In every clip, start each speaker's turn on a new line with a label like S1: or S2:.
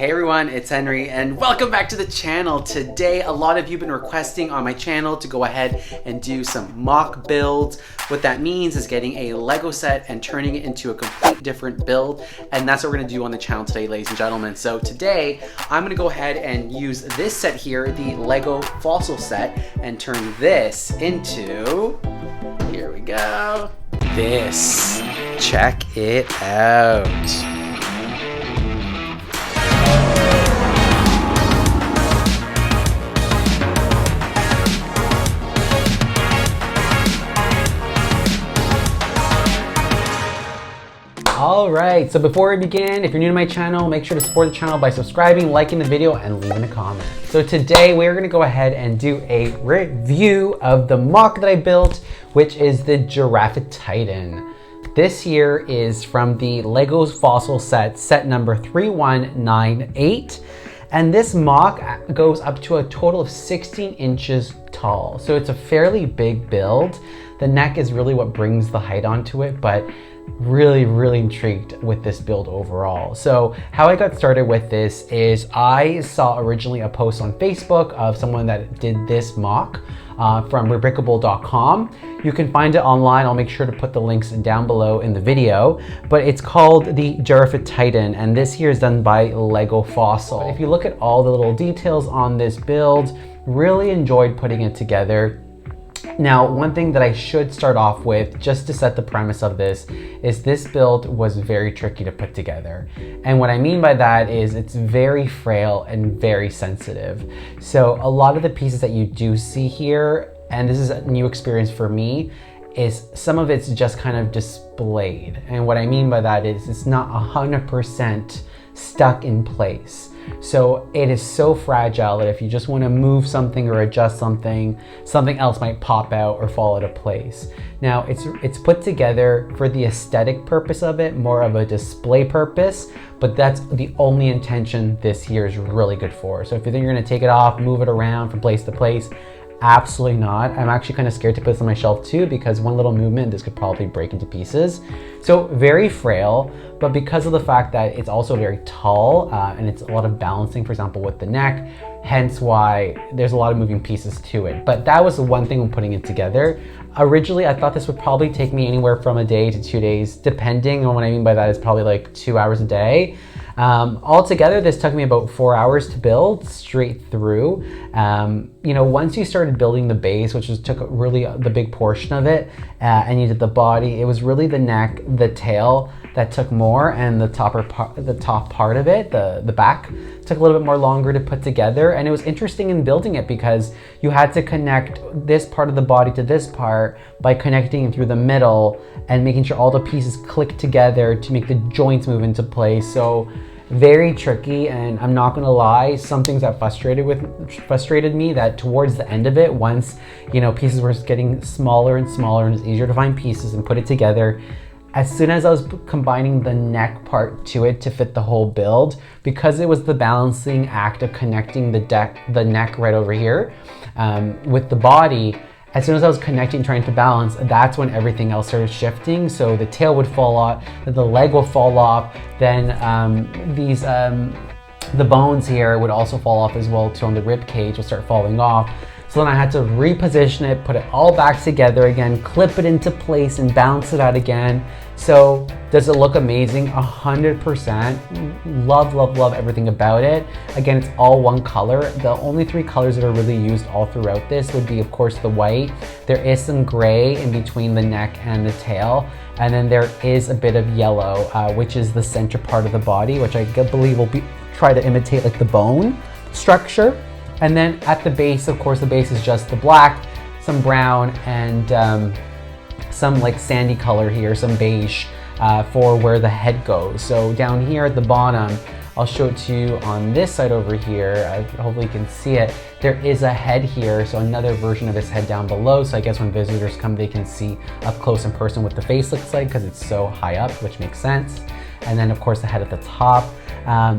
S1: Hey everyone, it's Henry and welcome back to the channel. Today, a lot of you have been requesting on my channel to go ahead and do some mock builds. What that means is getting a Lego set and turning it into a complete different build. And that's what we're gonna do on the channel today, ladies and gentlemen. So today, I'm gonna go ahead and use this set here, the Lego Fossil set, and turn this into, here we go, this. Check it out. Alright, so before we begin, if you're new to my channel, make sure to support the channel by subscribing, liking the video, and leaving a comment. So today we're going to go ahead and do a review of the mock that I built, which is the Giraffatitan. This here is from the LEGO Fossil set number 3198. And this mock goes up to a total of 16 inches tall. So it's a fairly big build. The neck is really what brings the height onto it, but really intrigued with this build overall. So how I got started with this is I saw originally a post on Facebook of someone that did this mock from rebrickable.com. You can find it online. I'll make sure to put the links down below in the video, but it's called the Giraffatitan, and this here is done by LegoFossil. But if you look at all the little details on this build, really enjoyed putting it together. Now, one thing that I should start off with, just to set the premise of this, is this build was very tricky to put together. And what I mean by that is it's very frail and very sensitive. So a lot of the pieces that you do see here, and this is a new experience for me, is some of it's just kind of displayed. And what I mean by that is it's not 100% stuck in place. So it is so fragile that if you just want to move something or adjust something, something else might pop out or fall out of place. Now it's put together for the aesthetic purpose of it, more of a display purpose, but that's the only intention this here is really good for. So if you think you're going to take it off, move it around from place to place, absolutely not. I'm actually kind of scared to put this on my shelf too, because one little movement, this could probably break into pieces. So very frail, but because of the fact that it's also very tall and it's a lot of balancing, for example, with the neck, hence why there's a lot of moving pieces to it. But that was the one thing when putting it together. Originally, I thought this would probably take me anywhere from a day to 2 days, depending on what I mean by that is probably like 2 hours a day. Altogether, this took me about 4 hours to build straight through. You know, once you started building the base, which took really the big portion of it, and you did the body, it was really the neck, the tail that took more, and the top part of it, the back, took a little bit more longer to put together. And it was interesting in building it because you had to connect this part of the body to this part by connecting through the middle and making sure all the pieces click together to make the joints move into place. So very tricky, and I'm not gonna lie, some things that frustrated me that towards the end of it, once you know pieces were getting smaller and smaller and it's easier to find pieces and put it together, as soon as I was combining the neck part to it to fit the whole build, because it was the balancing act of connecting the neck right over here with the body, as soon as I was connecting, trying to balance, that's when everything else started shifting. So the tail would fall off, the leg would fall off, then the bones here would also fall off as well too, on the rib cage will start falling off. So then I had to reposition it, put it all back together again, clip it into place and balance it out again. So does it look amazing? 100%. Love everything about it. Again, it's all one color. The only 3 colors that are really used all throughout this would be, of course, the white. There is some gray in between the neck and the tail. And then there is a bit of yellow, which is the center part of the body, which I believe will try to imitate like the bone structure. And then at the base, of course, the base is just the black, some brown, and some like sandy color here, some beige for where the head goes. So down here at the bottom, I'll show it to you on this side over here. Hopefully you can see it. There is a head here, so another version of this head down below. So I guess when visitors come, they can see up close in person what the face looks like because it's so high up, which makes sense. And then of course the head at the top.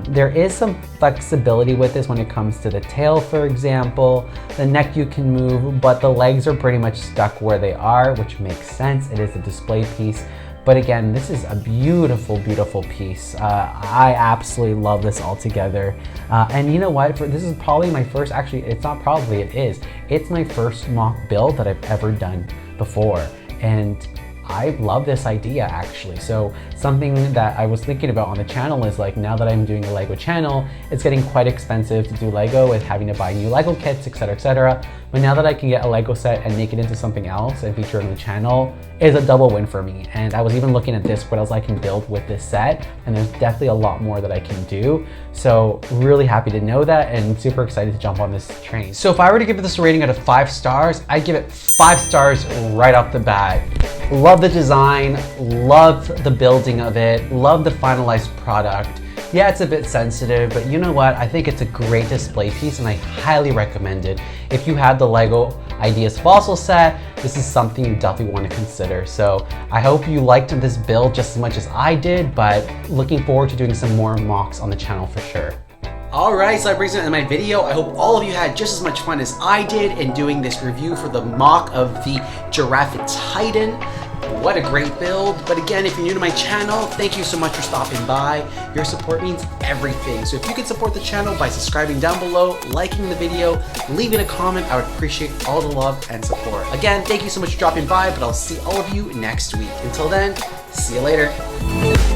S1: There is some flexibility with this when it comes to the tail, for example. The neck you can move, but the legs are pretty much stuck where they are, which makes sense. It is a display piece. But again, this is a beautiful, beautiful piece. I absolutely love this altogether. And you know what? This is probably my first, actually, it's not probably, it is. It's my first MOC build that I've ever done before. And I love this idea actually. So something that I was thinking about on the channel is like, now that I'm doing a Lego channel, it's getting quite expensive to do Lego with having to buy new Lego kits, etc., etc. But now that I can get a Lego set and make it into something else and feature it on the channel is a double win for me. And I was even looking at this, what else I can build with this set, and there's definitely a lot more that I can do. So really happy to know that and super excited to jump on this train. So if I were to give this a rating out of 5 stars, I'd give it 5 stars right off the bat. Love the design, love the building of it, love the finalized product. Yeah, it's a bit sensitive, but you know what? I think it's a great display piece and I highly recommend it. If you have the LEGO Ideas Fossil set, this is something you definitely want to consider. So I hope you liked this build just as much as I did, but looking forward to doing some more MOCs on the channel for sure. Alright, so that brings me to my video. I hope all of you had just as much fun as I did in doing this review for the MOC of the Giraffatitan. What a great build. But again, if you're new to my channel, thank you so much for stopping by. Your support means everything. So if you could support the channel by subscribing down below, liking the video, leaving a comment, I would appreciate all the love and support. Again, thank you so much for dropping by, but I'll see all of you next week. Until then, see you later.